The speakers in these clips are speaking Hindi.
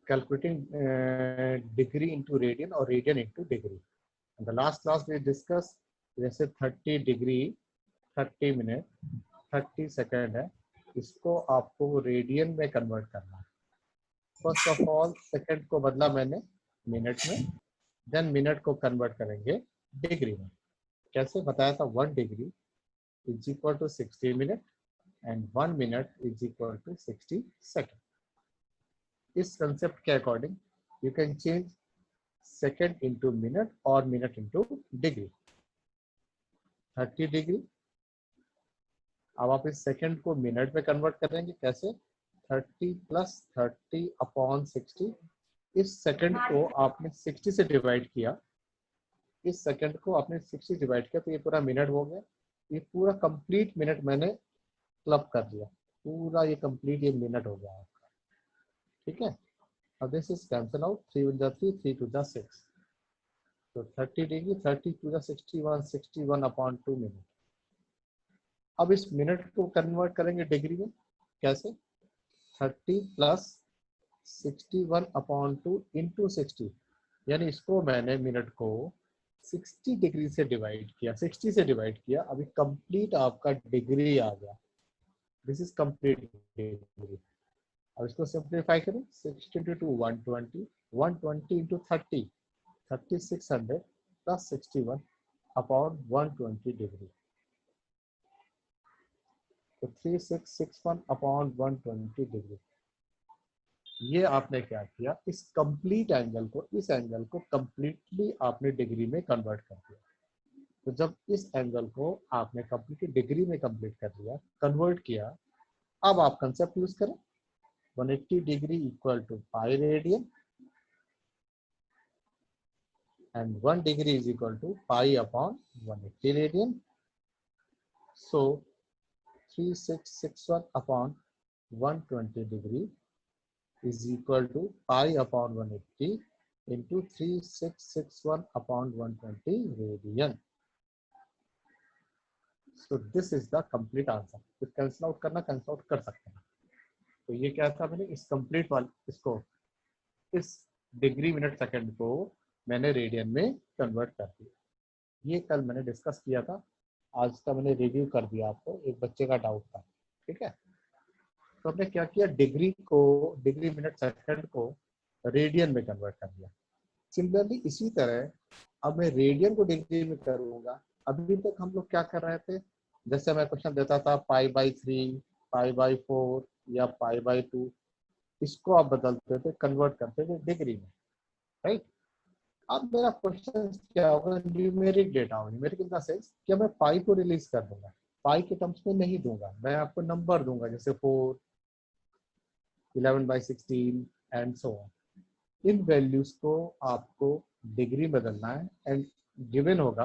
calculating degree into radian or radian into degree. In the last class we discussed जैसे 30 डिग्री 30 मिनट 30 सेकेंड है, इसको आपको रेडियन में कन्वर्ट करना है. फर्स्ट ऑफ ऑल सेकेंड को बदला मैंने मिनट में, देन मिनट को कन्वर्ट करेंगे डिग्री में. कैसे बताया था? 1 degree is equal to 60 minute and 1 minute is equal to 60 second. इस कंसेप्ट के according you can change second into minute और मिनट इंटू डिग्री. 30 डिग्री, अब आप इस सेकेंड को मिनट में कन्वर्ट करेंगे. कैसे? 30 प्लस 30 अपॉन 60. इस सेकेंड को आपने 60 से डिवाइड किया, इस सेकेंड को आपने 60 डिवाइड किया तो ये पूरा मिनट हो गया. ये पूरा कंप्लीट मिनट मैंने क्लब कर दिया, पूरा ये कंप्लीट ये मिनट हो गया आपका. ठीक है. अब दिस इज कैंसल आउट. 3 × 3 3 × 6. तो 30 डिग्री 30 × 61 61 अपॉन 2 मिनट. अब इस मिनट को कन्वर्ट करेंगे डिग्री में. कैसे? 30 प्लस 61 अपॉन 2 इंटू 60. यानी इसको मैंने मिनट को 60 डिग्री से डिवाइड किया, 60 से डिवाइड किया. अभी कंप्लीट आपका डिग्री आ गया. This is complete degree. अब इसको सिंप्लीफाई करें. 60 × 2 120 120 इंटू 30 3600 प्लस 61 अपॉन 120 डिग्री. तो 3661 अपॉन 120 डिग्री. ये आपने क्या किया? इस कंप्लीट एंगल को, इस एंगल को कंप्लीटली आपने डिग्री में कन्वर्ट कर दिया. तो जब इस एंगल को आपने कंप्लीटली डिग्री में कंप्लीट कर दिया, कन्वर्ट किया, अब आप कंसेप्ट यूज करें. 180 degree equal to pi radian and 1 degree is equal to pi upon 180 radian. So 3661 upon 120 degree is equal to pi upon 180 into 3661 upon 120 radian. So this is the complete answer. तो कैंसिल आउट करना, कैंसिल आउट कर सकते हैं. तो ये क्या था? मैंने इस कंप्लीट वाले, इसको, इस डिग्री मिनट सेकंड को मैंने रेडियन में कन्वर्ट कर दिया. ये कल मैंने डिस्कस किया था, आज का मैंने रिव्यू कर दिया आपको. एक बच्चे का डाउट था. ठीक है. तो हमने क्या किया? डिग्री को, डिग्री मिनट सेकंड को रेडियन में कन्वर्ट कर दिया. सिमिलरली इसी तरह अब मैं रेडियन को डिग्री में करूंगा. अभी तक हम लोग क्या कर रहे थे? जैसे मैं क्वेश्चन देता था π/3 π/4 या π/2, इसको आप बदलते थे, कन्वर्ट करते थे डिग्री में. राइट. अब मेरा क्वेश्चन क्या होगा? न्यूमेरिक डेटा होगा. न्यूमेरिक इन द सेंस कि मैं पाई को रिलीज कर दूंगा, पाई के टर्म्स में नहीं दूंगा, मैं आपको नंबर दूंगा जैसे 4 11/16 and so on. In values को आपको डिग्री बदलना है एंड गिवन होगा,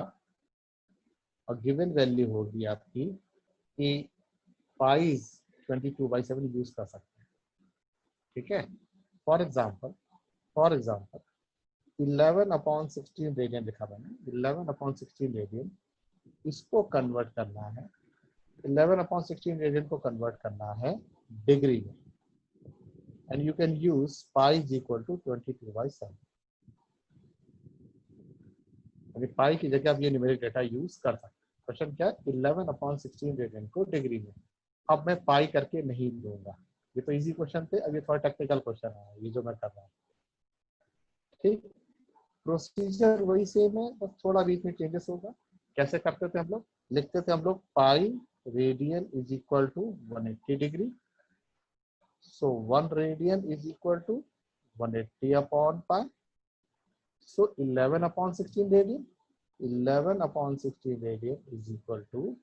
और गिवन वैल्यू होगी आपकी कि पाई 22/7 यूज कर सकते हैं. ठीक है. फॉर एग्जाम्पल 11/16 रेडियन लिखा मैंने. 11/16 रेडियन, इसको कन्वर्ट करना है, 11/16 रेडियन को कन्वर्ट करना है डिग्री में. And you can use pi is equal to 22/7. Pi की जगह आप ये न्यूमेरिक डेटा यूज कर सकते हैं. क्वेश्चन क्या है? 11/16 रेडियन को डिग्री में. अब मैं पाई करके नहीं दूंगा. ये तो इजी क्वेश्चन थे, अब ये थोड़ा टेक्निकल क्वेश्चन है ये जो मैं कर रहा हूँ. ठीक. प्रोसीजर वही सेम है, बस थोड़ा बीच में चेंजेस होगा. कैसे करते थे हम लोग? लिखते थे हम लोग pi radian is equal to 180 degree. So 1 radian is equal to 180 upon pi. So 11/16 radian, 11/16 radian is equal to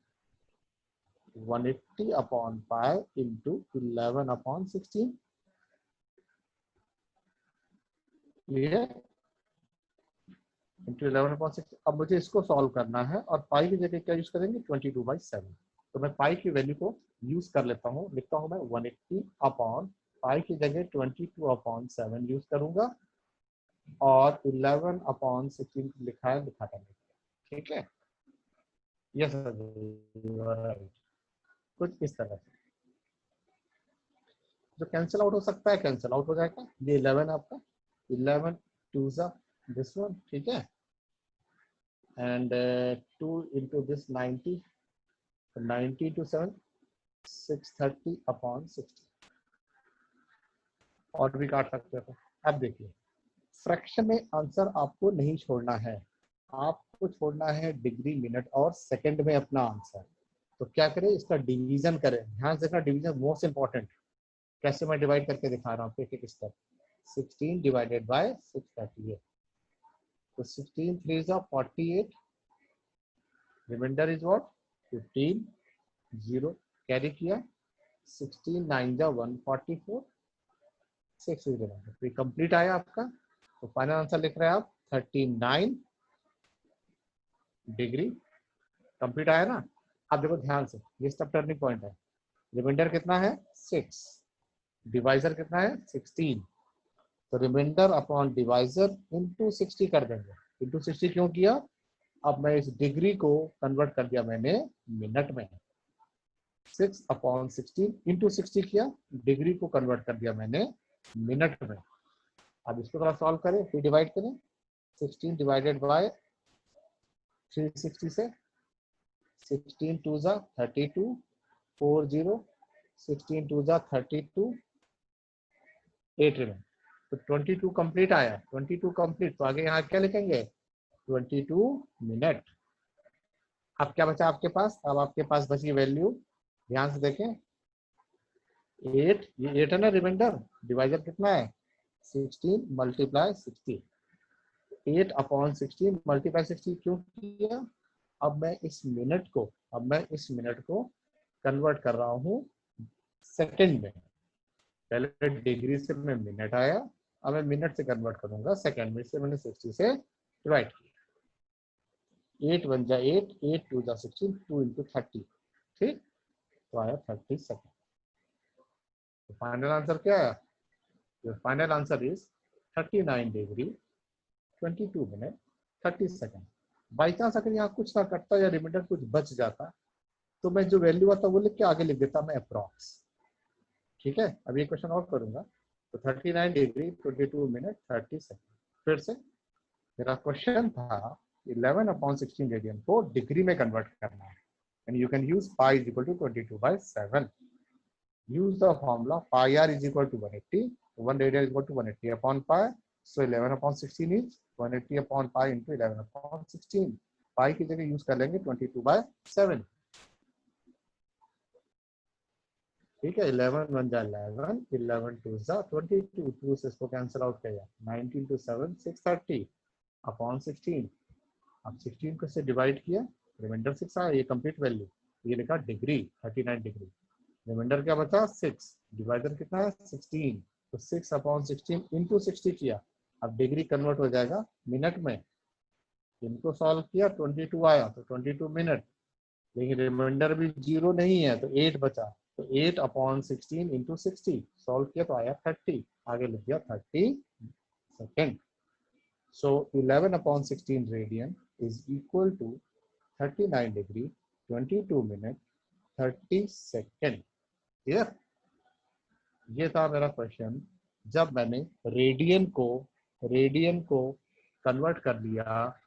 180 upon pi into 11/16. Clear? Into 11/6. अब मुझे इसको सॉल्व करना है और पाई की जगह क्या यूज करेंगे? 22/7. तो मैं पाई की वैल्यू को यूज कर लेता हूँ. लिखता हूँ मैं 180 अपॉन पाई की जगह 22/7 यूज करूंगा, और 11/16 लिखा है, लिखा था. ठीक है. Yes right. कुछ इस तरह से. जो कैंसिल आउट हो सकता है कैंसिल आउट हो जाएगा। ये 11 आपका, 11 2 दिस वन, ठीक है, and 2 into this 90, 90 to 7 630 upon 60, और भी काट सकते थे। अब देखिए फ्रैक्शन में आंसर आपको नहीं छोड़ना है, आपको छोड़ना है डिग्री मिनट और सेकंड में अपना आंसर। तो क्या करें, इसका डिवीजन करें, ध्यान से, डिवीजन मोस्ट इंपॉर्टेंट। कैसे मैं डिवाइड करके दिखा रहा हूँ, एक एक स्टेप। 16 डिवाइडेड बाय 638, तो 16 3 is 48, remainder is what 15, 0 carry किया, 16 9 जा 144, 6 इज रिमाइंडर। कंप्लीट आया आपका। तो फाइनल आंसर लिख रहे हैं आप 39 डिग्री। कंप्लीट आया ना। आप देखो ध्यान से, ये सब टर्निंग पॉइंट है। रिमाइंडर कितना है 6, डिवाइजर कितना है 16, तो रिमाइंडर अपॉन डिवाइजर इंटू 60 कर देंगे। इंटू 60 क्यों किया, अब मैं इस डिग्री को कन्वर्ट कर दिया मैंने मिनट में। 6 अपॉन 16 इंटू 60 किया, डिग्री को कन्वर्ट कर दिया मैंने मिनट में। अब इसको थोड़ा सॉल्व करें, फिर डिवाइड करें। 16 डिवाइडेड बाय 360 से, 16 2 जा 32, 40, 16 2 जा 32, 8 रिमेन। तो 22 कंप्लीट आया, 22 कंप्लीट। तो आगे यहाँ क्या लिखेंगे 22 मिनट। अब क्या बचा आपके पास, अब आपके पास बची वैल्यू, ध्यान से देखें 8, ये 8 है ना रिमाइंडर, डिवाइजर कितना है 16 मल्टीप्लाई 60, 8 अपॉन 16 मल्टीप्लाई 60 क्यों किया। अब मैं इस मिनट को कन्वर्ट कर रहा हूँ सेकंड में। पहले डिग्री से मैं मिनट आया, अब मैं मिनट से कन्वर्ट करूंगा सेकंड में, से मैंने 60 से डिवाइड किया। 8 1 जा 8, 8 2 जा 16, 2 into 30, ठीक, तो आया 30 सेकंड। तो फाइनल आंसर क्या आया, final answer is 39 degree 22 minute 30 second. By chance अगर यहाँ कुछ ना कटता या रिमाइंडर कुछ बच जाता, तो मैं जो वैल्यू आता वो लिख के आगे लिख देता मैं अप्रॉक्स। ठीक है, अब ये क्वेश्चन और करूंगा। तो 39 डिग्री 22 मिनट 30 सेकंड। फिर से मेरा क्वेश्चन था 11 अपॉन 16 रेडियन को डिग्री में कन्वर्ट करना है, and you can use pi is equal to 22/7। Use the formula pi r is equal to 180, 1 radian is equal to 180 upon pi. So 11 upon 16 is 180 upon pi into 11 upon 16। Pi की जगह यूज कर लेंगे 22/7। ठीक है, 11 1 जा 11, 11 2 जा 22, 2 से इसको कैंसिल आउट किया, 19 to 7 630 अपॉन 16। अब 16 को से डिवाइड किया, रिमाइंडर 6 आया, ये कंप्लीट वैल्यू, ये लिखा डिग्री 39 डिग्री। रिमाइंडर क्या बचा 6, डिवाइडर कितना है 16, तो 6 अपॉन 16 इंटू 60 किया। अब डिग्री कन्वर्ट हो जाएगा मिनट में। इनको सॉल्व किया 22 आया, तो 22 मिनट, लेकिन रिमाइंडर भी 0 नहीं है, तो 8 बचा, तो 8 अपॉन 16 इंटू 60 सॉल्व किया तो आया 30, आगे लिख दिया 30 second. So 11 upon 16 radian is equal to 39 degree 22 minute 30 second. Clear. ये था मेरा क्वेश्चन, जब मैंने रेडियन को कन्वर्ट कर लिया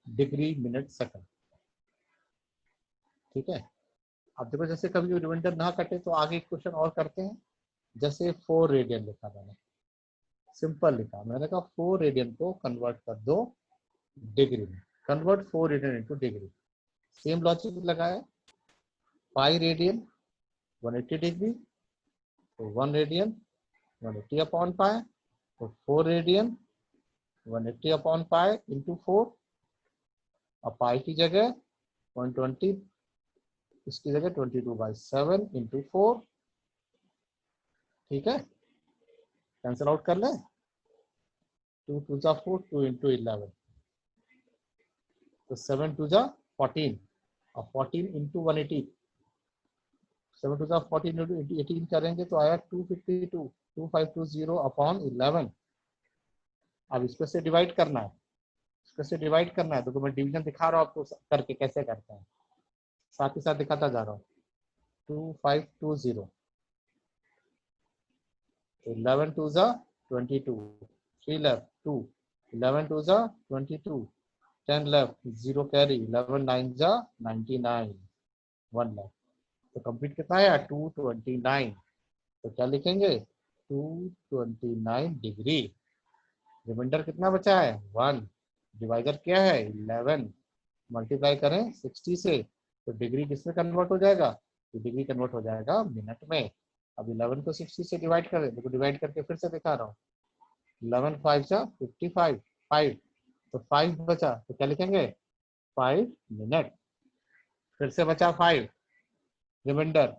डिग्री मिनट सेकंड। ठीक है, अब देखो जैसे कभी रिमाइंडर ना कटे तो आगे क्वेश्चन और करते हैं। जैसे 4 रेडियन लिखा मैंने, सिंपल लिखा, मैंने कहा 4 रेडियन को कन्वर्ट कर दो डिग्री में, convert 4 radian into degree. Same logic लगाया, पाई रेडियन 180 डिग्री, तो 1 रेडियन 180 अपॉन पाई, तो 4 रेडियन 180 अपॉन पाई इंटू 4। अब पाई की जगह 120, इसकी जगह 22/7 इंटू 4। ठीक है, कैंसिल आउट कर ले, 2 2 जा 4, 2 इंटू 11, तो 7 2 जा 14, और 14 इंटू 180, 7 2 जा 14 इंटू 18 करेंगे तो आया 252, 2520 अपॉन 11। अब इसको से डिवाइड करना है, इसको से डिवाइड करना है, तो मैं डिवीजन दिखा रहा हूँ आपको करके कैसे करते हैं, साथ ही साथ दिखाता जा रहा हूँ। 2520 11 2 जा 22, 3 left 2, 11 2 जा 22, 10 left 0 कैरी, 11 9 जा 99, 1 left। तो कंप्लीट कितना आया 229। तो क्या लिखेंगे 229 डिग्री। रिमाइंडर कितना बचा है 1, डिवाइडर क्या है 11, मल्टीप्लाई करें 60 से तो डिग्री किसमें कन्वर्ट हो जाएगा, तो डिग्री कन्वर्ट हो जाएगा मिनट में। अब 11 को 60 से डिवाइड करें, देखो डिवाइड करके फिर से दिखा रहा हूँ। 11 5 जा 55, 5 तो 5 बचा तो क्या लिखेंगे 5 मिनट। फिर से बचा 5 रिमाइंडर,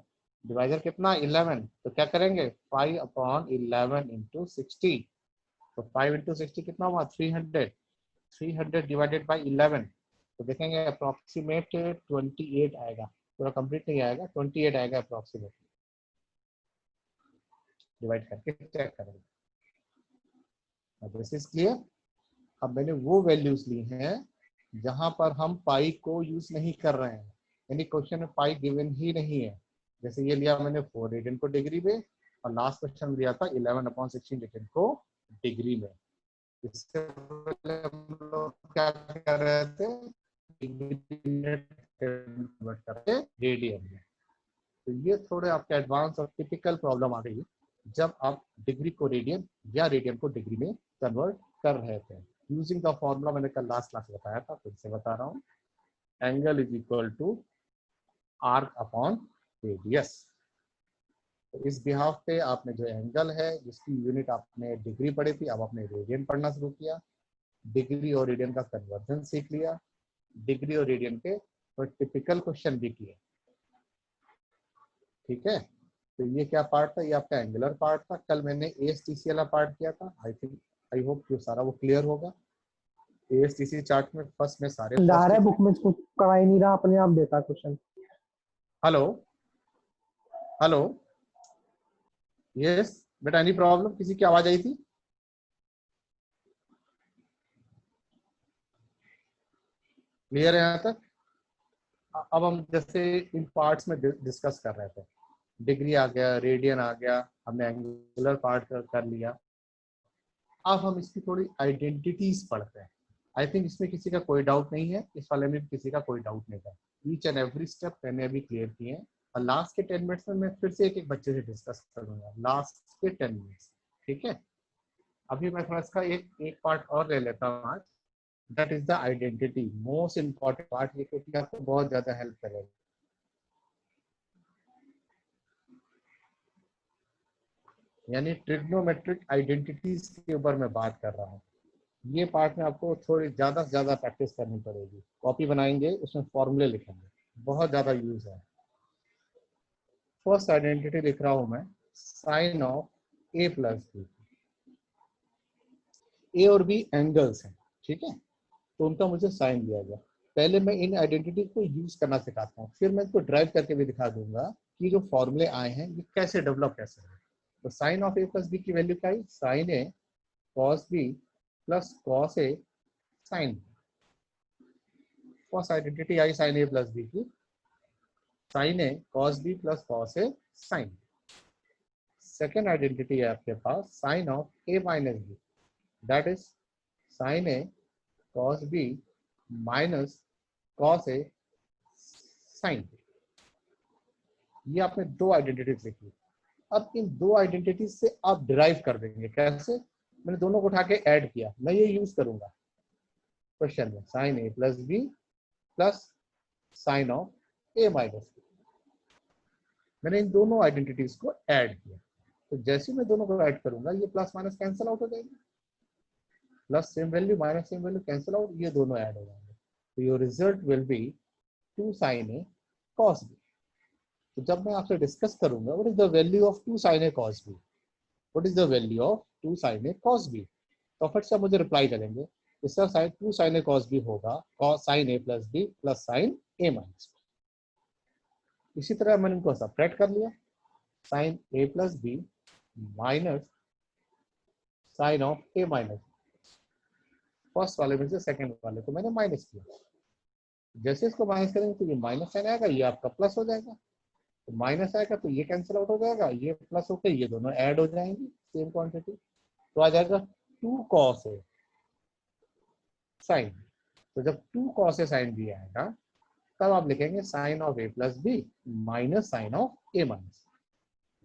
डिवाइडर कितना 11 तो क्या करेंगे 5/11 इंटू 60, तो 5 इंटू 60 कितना हुआ 300, 300 डिवाइडेड बाई 11 तो देखेंगे अप्रोक्सीमेट 28 आएगा, पूरा कंप्लीट नहीं आएगा 28 आएगा अप्रोक्सीमेट। डिवाइड करके चेक करेंगे। This is clear. अब मैंने वो वैल्यूज ली हैं जहां पर हम पाई को यूज नहीं कर रहे हैं, यानी क्वेश्चन में पाई गिवन ही नहीं है। जैसे ये लिया मैंने 4 रेडियन को डिग्री में और लास्ट क्वेश्चन लिया था 11/16 रेडियन को डिग्री में। इससे पहले हम लोग क्या कर रहे थे कन्वर्ट करके रेडियन में। तो ये थोड़े आपके एडवांस और टिपिकल प्रॉब्लम आ गई जब आप डिग्री को रेडियन या रेडियन को डिग्री में कन्वर्ट कर रहे थे यूजिंग द फॉर्मूला मैंने कल लास्ट क्लास बताया था, फिर से बता रहा हूँ। Angle is equal to arc upon radius. तो इस बिहाफ पे आपने जो एंगल है जिसकी यूनिट आपने डिग्री पढ़ी थी, अब आपने रेडियन पढ़ना शुरू किया। डिग्री और रेडियन का कन्वर्जन सीख लिया, डिग्री और रेडियन के तो टिपिकल क्वेश्चन भी किए। ठीक है, तो ये क्या पार्ट था, ये आपका एंगुलर पार्ट था। कल मैंने ASTC वाला पार्ट किया था। आई होप ये सारा वो क्लियर होगा। ASTC चार्ट में फर्स्ट में सारे जा फर्स्ट। रहा है बुक में कुछ कराई नहीं रहा, अपने आप देता क्वेश्चन। हेलो हेलो, यस बेटा, एनी प्रॉब्लम, किसी की आवाज आई थी? क्लियर है यहाँ तक? अब हम जैसे इन पार्ट्स में डिस्कस कर रहे थे, डिग्री आ गया, रेडियन आ गया, हमने एंगुलर पार्ट कर लिया। अब हम इसकी थोड़ी आइडेंटिटीज पढ़ते हैं। आई थिंक इसमें किसी का कोई डाउट नहीं है, इस वाले में भी किसी का कोई डाउट नहीं था। ईच एंड एवरी स्टेप मैंने अभी क्लियर किए हैं और लास्ट के 10 मिनट्स में मैं फिर से एक एक बच्चे से डिस्कस करूंगा लास्ट के 10 मिनट्स। ठीक है, अभी मैं थोड़ा इसका एक पार्ट और ले लेता हूँ आज। That is the identity, most important part, ये क्योंकि आपको बहुत ज्यादा हेल्प करेगा। यानी ट्रिग्नोमेट्रिक आइडेंटिटीज के ऊपर मैं बात कर रहा हूँ। ये पार्ट में आपको थोड़ी ज्यादा से ज्यादा प्रैक्टिस करनी पड़ेगी। कॉपी बनाएंगे, उसमें फॉर्मूले लिखेंगे, बहुत ज्यादा यूज है। फर्स्ट आइडेंटिटी लिख रहा हूं मैं, sine of A plus B. A और बी एंगल्स हैं, ठीक है, तो उनका मुझे साइन दिया गया। पहले मैं इन आइडेंटिटी को यूज करना सिखाता हूँ, फिर मैं इसको ड्राइव करके भी दिखा दूंगा कि जो फॉर्मूले आए हैं ये कैसे डेवलप कैसे है। तो sine of A plus B की वैल्यू क्या है, sine A cos B plus cos A sine. First identity I sine A plus B की, sine A cos B plus cos A sine. Second identity है आपके पास sine of A minus B, that is sine A cos B minus cos A sine. ये आपने दो आइडेंटिटीज लिखी। अब इन दो आइडेंटिटीज से आप डिराइव कर देंगे कैसे, मैंने दोनों को उठा के ऐड किया, मैं ये यूज करूंगा क्वेश्चन में, sine A plus B plus sine of A minus B. मैंने इन दोनों आइडेंटिटीज को ऐड किया, तो जैसे मैं दोनों को ऐड करूंगा ये प्लस माइनस कैंसिल आउट हो जाएगी, plus same value minus same value cancel out, ये दोनों ऐड हो जाएंगे। तो your result will be 2 sin a cos b। तो जब मैं आपसे डिस्कस करूंगा what is the value of 2 sin a cos b, what is the value of 2 sin a cos b, तो फट से मुझे रिप्लाई करेंगे इसका sign 2 sin a cos b होगा cos sin a plus b plus sin a minus b। इसी तरह मैंने इनको सेपरेट कर लिया, sin a plus b minus sine of a minus, first वाले में से सेकंड वाले को मैंने माइनस किया। जैसे इसको माइनस करेंगे तो ये माइनस साइन आएगा, ये आपका प्लस हो जाएगा, तो माइनस आएगा तो ये कैंसिल आउट हो जाएगा, ये प्लस होकर ये दोनों ऐड हो जाएंगे, सेम क्वांटिटी, तो आ जाएगा 2 cos A sin। तो जब 2 cos A sin B आएगा तब आप लिखेंगे sine of A plus B minus sine of A minus.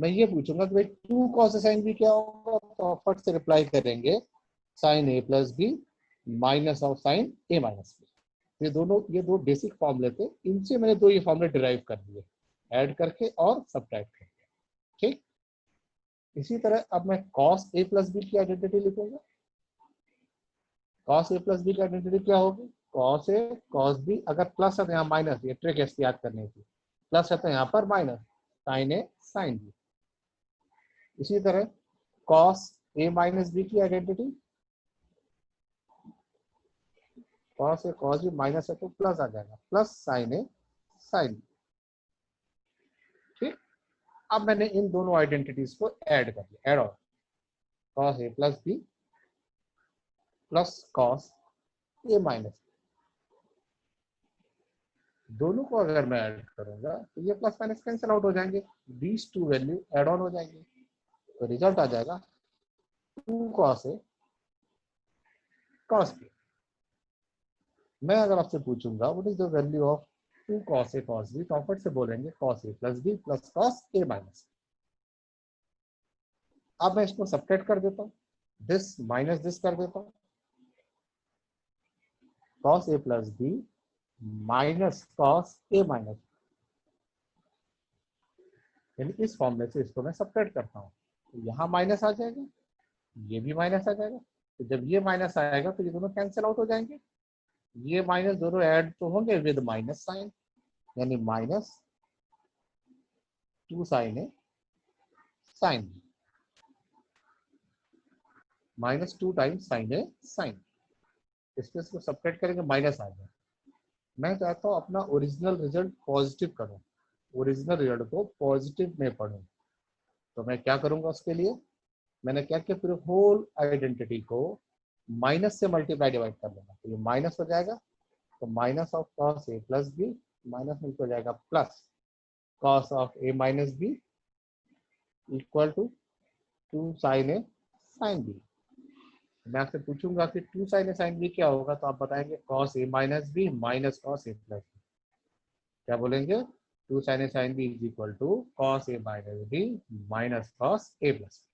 मैं ये पूछूंगा कि भाई 2 cos A sin B क्या होगा, तो फट से रिप्लाई करेंगे sine A plus B minus of sine A minus B. ये दो बेसिक फॉर्मूले थे, इनसे मैंने दो ये फॉर्मूले डिराइव कर दिए ऐड करके और सब्ट्रैक्ट करके। ठीक, इसी तरह अब मैं cos A प्लस बी की आइडेंटिटी लिखूंगा। cos A प्लस बी की आइडेंटिटी क्या होगी, cos A cos B, अगर प्लस है तो यहाँ माइनस, ये ट्रिक है याद करने की, प्लस है तो यहाँ पर minus, sine A sine B। इसी तरह cos A माइनस बी की identity, cos A cos B minus है तो प्लस आ जाएगा, plus sine A sine B। ठीक, अब मैंने इन दोनों आइडेंटिटीज को ऐड कर दिया, add on cos A plus B plus cos A minus, दोनों को अगर मैं ऐड करूंगा तो ये प्लस माइनस कैंसिल आउट हो जाएंगे, these two value add on हो जाएंगे, तो रिजल्ट आ जाएगा 2 cos A cos B। मैं अगर आपसे पूछूंगा what is the value of 2 cos A cos B, तो आप फट से बोलेंगे cos A plus B plus cos A minus. अब मैं इसको सब्ट्रैक्ट कर देता हूँ, दिस माइनस दिस कर देता हूँ, cos A plus B minus cos A minus, यानी इस फॉर्मूले से इसको मैं सब्ट्रैक्ट करता हूँ, तो यहाँ माइनस आ जाएगा, ये भी माइनस आ जाएगा, तो जब ये माइनस आएगा तो ये दोनों कैंसिल आउट हो जाएंगे, ये माइनस दोनों ऐड तो होंगे विद माइनस साइन, यानी minus 2 sine A sine B, minus 2 times sine A sine, इसको सब्ट्रैक्ट करेंगे माइनस आ जाए। मैं चाहता हूँ अपना ओरिजिनल रिजल्ट पॉजिटिव करूँ, ओरिजिनल रिजल्ट को पॉजिटिव में पढ़ूँ, तो मैं क्या करूँगा उसके लिए, मैंने क्या किया, पूरे होल आइडेंटिटी को माइनस से मल्टीप्लाई डिवाइड कर लूंगा, तो ये माइनस हो जाएगा, तो minus of cos A plus B minus में हो जाएगा plus cos of A minus B equal to 2 sine A sine B. मैं आपसे पूछूंगा कि 2 साइन A साइन बी क्या होगा, तो आप बताएंगे cos A minus B minus cos A plus B. क्या बोलेंगे, 2 sine A sine B is equal to cos A minus B minus cos A plus.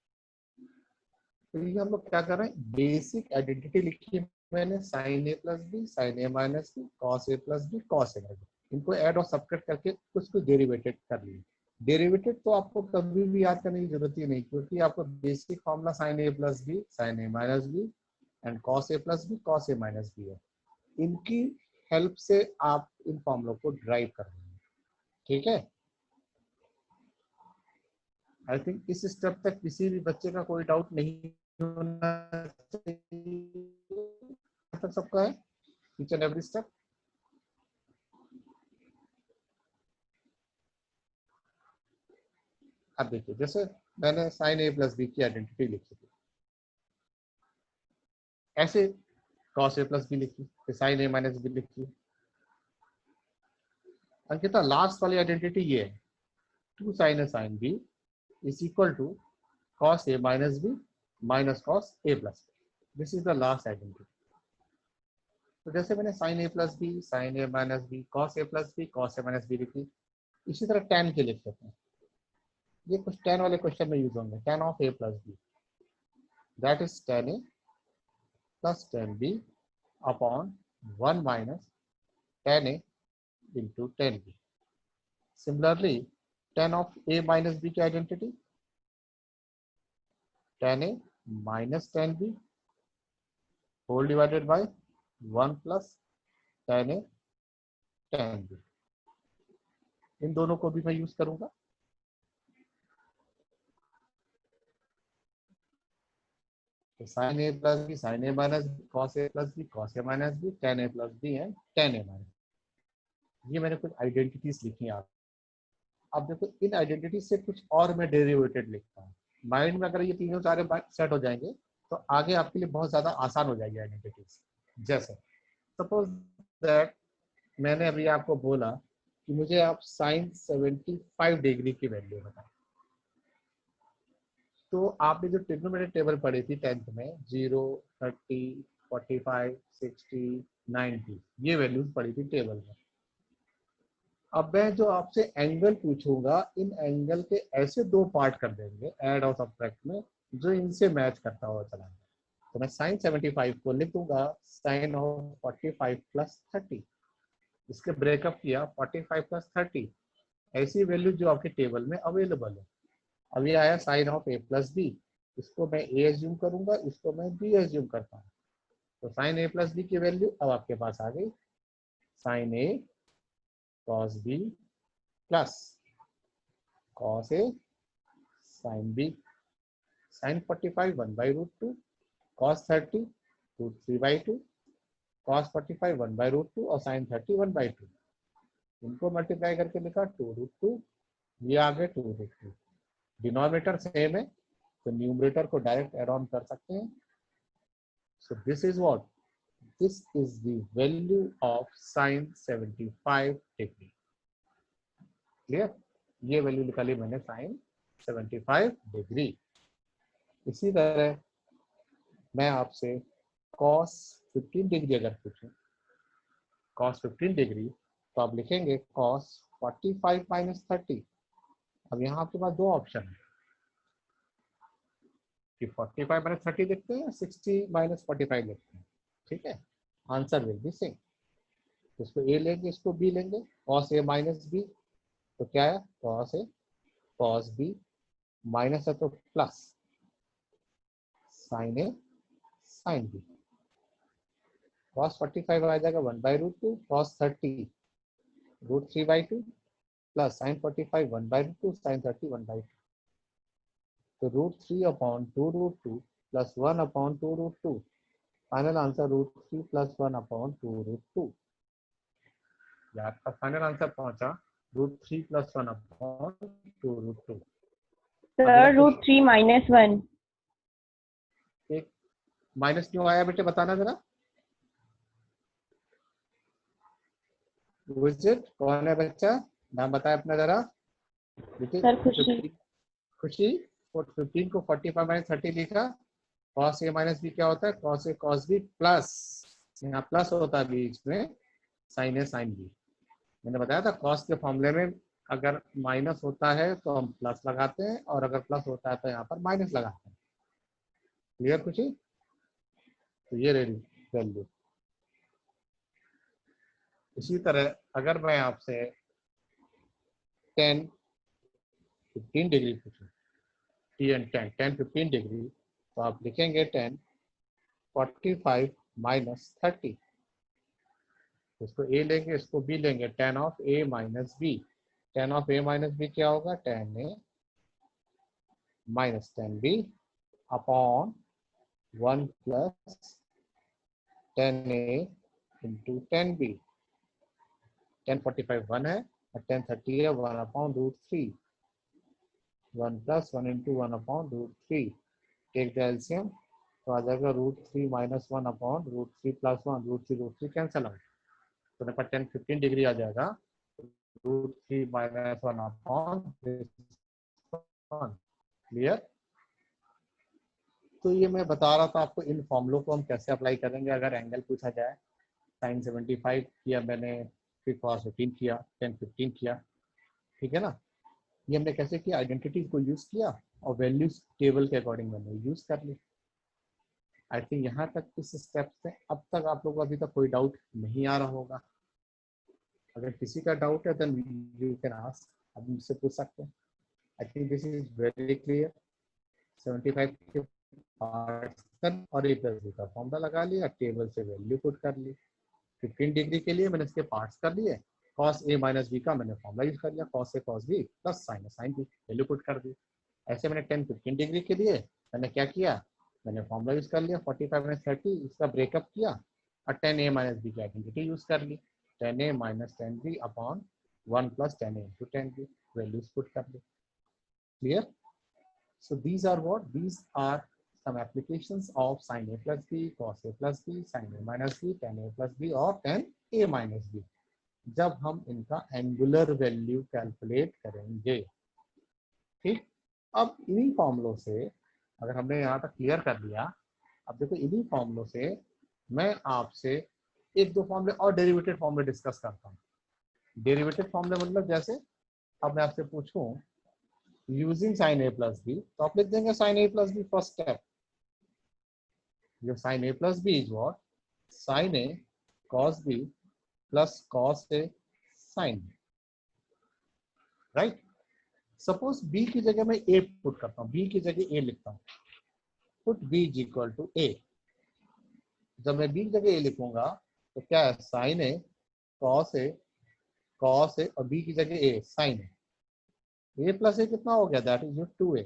तो ये हम लोग क्या कर रहे हैं, बेसिक आइडेंटिटी लिखी मैंने, sine A plus B sine A minus B cos A plus B cos A minus B, इनको ऐड और सब्ट्रैक्ट करके कुछ डेरिवेटेड कर लिए। डेरिवेटेड तो आपको कभी भी याद करने की जरूरत ही नहीं, क्योंकि आपको basic formula sine A plus B sine A minus B and cos A plus B cos A minus B है, इनकी हेल्प से आप इन फॉर्मूलों को ड्राइव कर रहे हैं। ठीक है, आई थिंक इस स्टेप तक किसी भी बच्चे का कोई डाउट नहीं होना चाहिए, तक सबका है ईच एंड एवरी स्टेप। अब देखिए, जैसे मैंने साइन ए प्लस बी की आइडेंटिटी लिखी थी, ऐसे कॉस ए प्लस बी लिखी, फिर साइन ए माइनस बी लिखी। अंकिता लास्ट वाली आइडेंटिटी ये है, 2 sine A sine B is equal to cos A minus B minus cos A plus B, this is the last identity. तो जैसे मैंने sine A plus B sine A minus B cos A plus B cos A minus B लिखी, इसी तरह tan के लिख सकते हैं, ये कुछ tan वाले क्वेश्चन में यूज होंगे, tan of A plus B that is tan A plus tan b upon 1 minus tan a into tan b। Similarly, tan of a minus b की identity tan a minus tan b whole divided by 1 plus tan a tan b, इन दोनों को भी मैं यूज करूंगा। तो sine A plus B sine A minus B cos A plus B cos A minus B tan a plus B and tan a minus, ये मैंने कुछ आइडेंटिटीज लिखी हैं। अब देखो इन आइडेंटिटी से कुछ और मैं डेरिवेटेड लिखता हूँ, माइंड में अगर ये तीनों सारे सेट हो जाएंगे तो आगे आपके लिए बहुत ज्यादा आसान हो जाएगी आइडेंटिटीज। जैसे सपोज दैट मैंने अभी आपको बोला कि मुझे आप साइन 75 डिग्री की वैल्यू बताएं, तो आपने जो ट्रिग्नोमेट्रिक टेबल पढ़ी थी 10th में 0, 30, 45, 60, 90 ये वैल्यूज पढ़ी थी टेबल में। अब मैं जो आपसे एंगल पूछूंगा, इन एंगल के ऐसे दो पार्ट कर देंगे ऐड और सब्ट्रैक्ट में जो इनसे मैच करता हुआ चला जाए। तो मैं साइन 75 को लिख दूंगा साइन ऑफ 45 प्लस 30। इसके ब्रेकअप किया 45 प्लस 30, ऐसी वैल्यू जो आपके टेबल में अवेलेबल है। अब ये आया sine of A plus B, इसको मैं ए एज्यूम करूंगा, इसको मैं बी एज्यूम करता हूँ। तो साइन ए प्लस बी की वैल्यू अब आपके पास आ गई sine A cos B plus cos A sine B. Sine 45 1/√2, cos 30 √3/2, cos 45 1/√2 और साइन 30 1/2। इनको मल्टीप्लाई करके लिखा 2√2, ये आ गए 2√2। डिनोमिनेटर सेम है तो न्यूमरेटर को डायरेक्ट एड ऑन कर सकते हैं। So this is what, this is the value of sign 75 degree. Clear, ये वैल्यू निकाली मैंने साइन 75 डिग्री। इसी तरह मैं आपसे cos 15 डिग्री अगर पूछूं, cos 15 डिग्री, तो आप लिखेंगे cos 45 माइनस 30। अब यहाँ आपके पास दो ऑप्शन है कि 45 माइनस 30 लिखते हैं, 60 माइनस 45 लिखते हैं। ठीक है, आंसर विल बी सेम। इसको ए लेंगे, इसको बी लेंगे, cos a माइनस बी, तो क्या है cos a cos b minus है तो plus sin a sin b। cos 45 आ जाएगा 1/√2, cos 30 √3/2 प्लस sin 45 1/√2, sin 30 1/2। तो √3 upon 2√2 plus 1 upon 2√2, final answer √3 plus 1 upon 2√2। आपका फाइनल आंसर पहुंचा √3 प्लस 1 अपॉन 2√2। सर √3 माइनस 1 एक माइनस क्यों आया बेटे, बताना जरा। कौन है बच्चा, नाम बताए अपना जरा। सर खुशी। खुशी 15 को 45 माइनस 30 लिखा। cos a माइनस बी क्या होता है, cos a cos b plus, यहाँ प्लस होता है बीच में sin a sin b। मैंने बताया था cos के फॉर्मूले में अगर माइनस होता है तो हम प्लस लगाते हैं और अगर प्लस होता है तो यहाँ पर माइनस लगाते हैं। क्लियर खुशी, तो ये वैल्यू। इसी तरह अगर मैं आपसे 10 15 डिग्री पूछूं, T 10 15 डिग्री, तो आप लिखेंगे 10 45 माइनस 30। इसको ए लेंगे, इसको बी लेंगे, tan of a minus B. tan of a minus B क्या होगा, tan a minus tan b upon 1 plus tan a into tan b। tan 45 1 है और tan 30 है 1 upon √3, 1 plus 1 into 1 upon √3। Take the LCM, तो आ जाएगा √3 minus 1 upon √3 plus 1, √3 cancel out, तो मेरे पास 10 15 डिग्री आ जाएगा √3 माइनस 1 अपॉन 1। क्लियर, तो ये मैं बता रहा था आपको इन फॉर्मूलों को हम कैसे अप्लाई करेंगे अगर एंगल पूछा जाए। साइन 75 किया मैंने, फिर cos 15 किया, 10 15 किया, ठीक है ना। ये हमने कैसे किया, आइडेंटिटी को यूज किया और वैल्यूज टेबल के अकॉर्डिंग मैंने यूज कर ली। आई थिंक यहाँ तक इस स्टेप से अब तक आप लोगों को अभी तक कोई डाउट नहीं आ रहा होगा। अगर किसी का डाउट है देन यू कैन आस्क, आप मुझसे पूछ सकते हैं। I think this is very clear. 75 के पार्ट्स और ए प्लस बी का फॉर्मूला लगा लिया, टेबल से वैल्यू पुट कर ली। 15 डिग्री के लिए मैंने इसके पार्ट्स कर लिए, cos a माइनस बी का मैंने फॉर्मूला यूज कर लिया, cos a cos b plus sin a sin b, value put कर दी। ऐसे मैंने 10 15 डिग्री के लिए मैंने क्या किया, मैंने फॉर्मूला यूज कर लिया 45 माइनस 30, इसका ब्रेकअप किया और 10 a माइनस बी की आइडेंटिटी यूज कर ली, 10 a minus 10 b upon 1 plus 10 a into 10 b, values put कर ली। Clear, so these are what, these are some applications of sin a plus b, cos a plus b, sin a minus b, tan a plus b और tan a minus b, जब हम इनका एंगुलर वैल्यू कैलकुलेट करेंगे। ठीक, अब इन्हीं फॉर्मूलों से अगर हमने यहाँ तक क्लियर कर लिया, अब देखो इन्हीं फॉर्मूलों से मैं आपसे एक दो फॉर्मूले और डेरिवेटेड फॉर्मूले डिस्कस करता हूँ। डेरिवेटेड फॉर्मूले मतलब जैसे अब मैं आपसे पूछूं using sine A plus B, तो आप लिख देंगे sine A plus B first step. जो sine A plus B is what, sine A cos B plus cos A sine B, right. Suppose B की जगह मैं ए पुट करता हूँ, बी की जगह ए लिखता हूँ, put B is equal to A. जब मैं बी की जगह ए लिखूंगा तो क्या है, sine A cos A, cos ए और बी की जगह ए साइन ए प्लस ए कितना हो गया, that is 2a।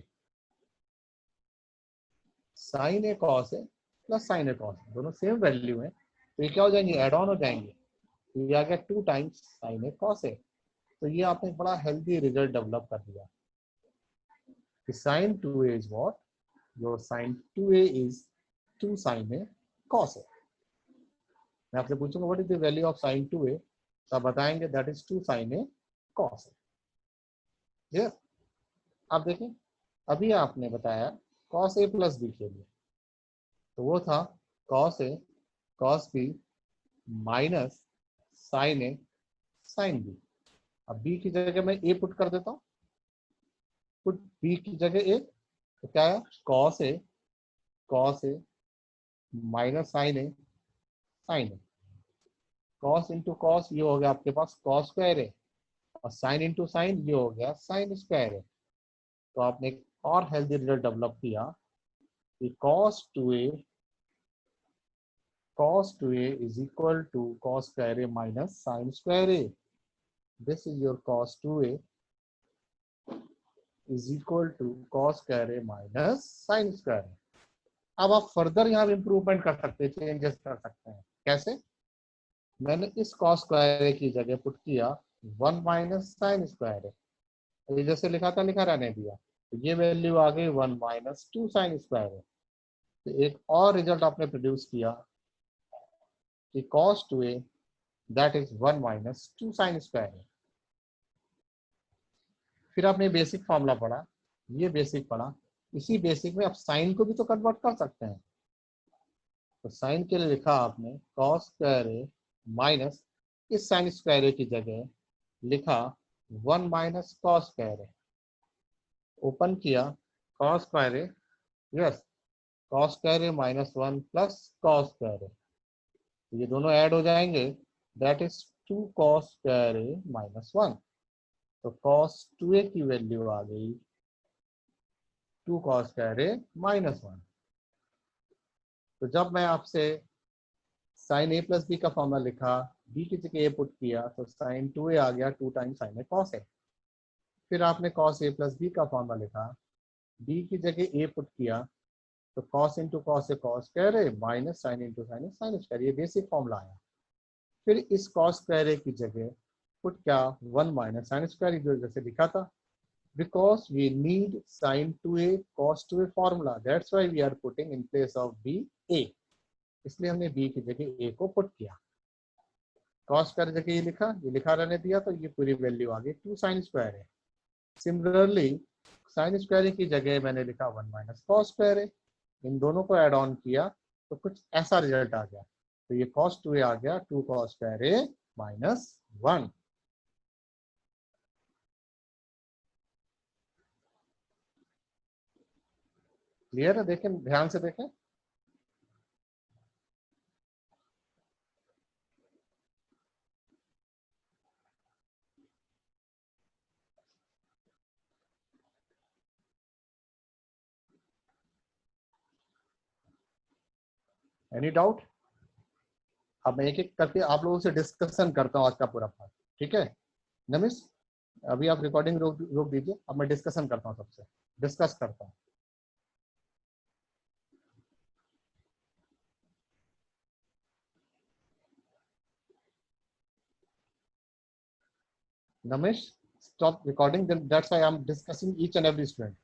Sine A cos A plus sine A cos A, दोनों सेम वैल्यू है, तो ये क्या हो जाएंगे, एड ऑन हो जाएंगे। तो ये आ गया 2 टाइम्स साइन ए कॉस ए। तो ये आपने बड़ा हेल्दी रिजल्ट डेवलप कर दिया कि sine 2a is what, your sine 2a is 2 sine A cos A. मैं आपसे पूछूंगा what is the value of sine 2a, तो आप बताएंगे that is 2 sine A cos A. Yes, आप देखें अभी आपने बताया कॉस ए प्लस बी के लिए, तो वो था cos A cos B minus sign A sine B. अब बी की जगह मैं ए पुट कर देता हूँ, पुट बी की जगह ए, तो क्या है cos A minus sign A sign A. Cos into cos ये हो गया आपके पास कॉस स्क्वायर ए, और साइन इंटू साइन ये हो गया साइन स्क्वायर ए। तो आपने एक और हेल्दी रिजल्ट डेवलप किया कि cos 2a is equal to cos square a minus sin square a. This is your cos 2a is equal to cos square a minus sin square a. अब आप फर्दर यहाँ इंप्रूवमेंट कर सकते हैं, चेंजेस कर सकते हैं। कैसे, मैंने इस cos स्क्वायर ए की जगह पुट किया 1 माइनस साइन स्क्वायर ए, ये जैसे लिखा था लिखा रहने दिया, तो ये वैल्यू आ गई 1 माइनस 2 साइन स्क्वायर ए। तो एक और रिजल्ट आपने प्रोड्यूस किया कि cos 2a that is 1 minus 2 sine square A. फिर आपने बेसिक फॉर्मूला पढ़ा, ये बेसिक पढ़ा, इसी बेसिक में आप साइन को भी तो कन्वर्ट कर सकते हैं। तो साइन के लिए लिखा आपने कॉस स्क्वायर ए माइनस इस साइन स्क्वायर ए की जगह लिखा 1 माइनस कॉस स्क्वायर ए, ओपन किया कॉस स्क्वायर ए, यस कॉस स्क्वायर ए माइनस 1 प्लस कॉस स्क्वायर ए, ये दोनों ऐड हो जाएंगे, that is 2 cos square A minus 1। तो cos 2a की वैल्यू आ गई 2 cos स्क्वायर ए माइनस 1। तो जब मैं आपसे साइन ए प्लस बी का फॉर्मूला लिखा, बी की जगह ए पुट किया, तो साइन 2a आ गया 2 टाइम्स साइन ए कॉस ए। फिर आपने cos ए प्लस बी का फॉर्मूला लिखा, बी की जगह ए पुट किया, तो cos into cos A cos square A minus sine into sine A sine square, ये बेसिक फॉर्मूला आया। फिर इस cos स्क्वायर ए की जगह पुट क्या 1 माइनस साइन स्क्वायर, जो जैसे लिखा था, because we need sin 2a cos 2a formula, that's why we are putting in place of b a, इसलिए हमने b की जगह a को पुट किया। cos कर जगह ये लिखा रहने दिया, तो ये पूरी वैल्यू आ गई 2 sin स्क्वायर है। सिमिलरली sin स्क्वायर की जगह मैंने लिखा 1 माइनस cos स्क्वायर है, इन दोनों को ऐड ऑन किया तो कुछ ऐसा रिजल्ट आ गया, तो ये cos 2a आ गया 2 cos square a minus 1। Clear है, देखें ध्यान से देखें। Any doubt? अब मैं एक एक करके आप लोगों से डिस्कशन करता हूँ आज का पूरा पार्ट, ठीक है। नमिश अभी आप रिकॉर्डिंग रोक दीजिए, अब मैं डिस्कशन करता हूँ, सबसे डिस्कस करता हूँ। Namish stop recording, that's why I am discussing each and every student.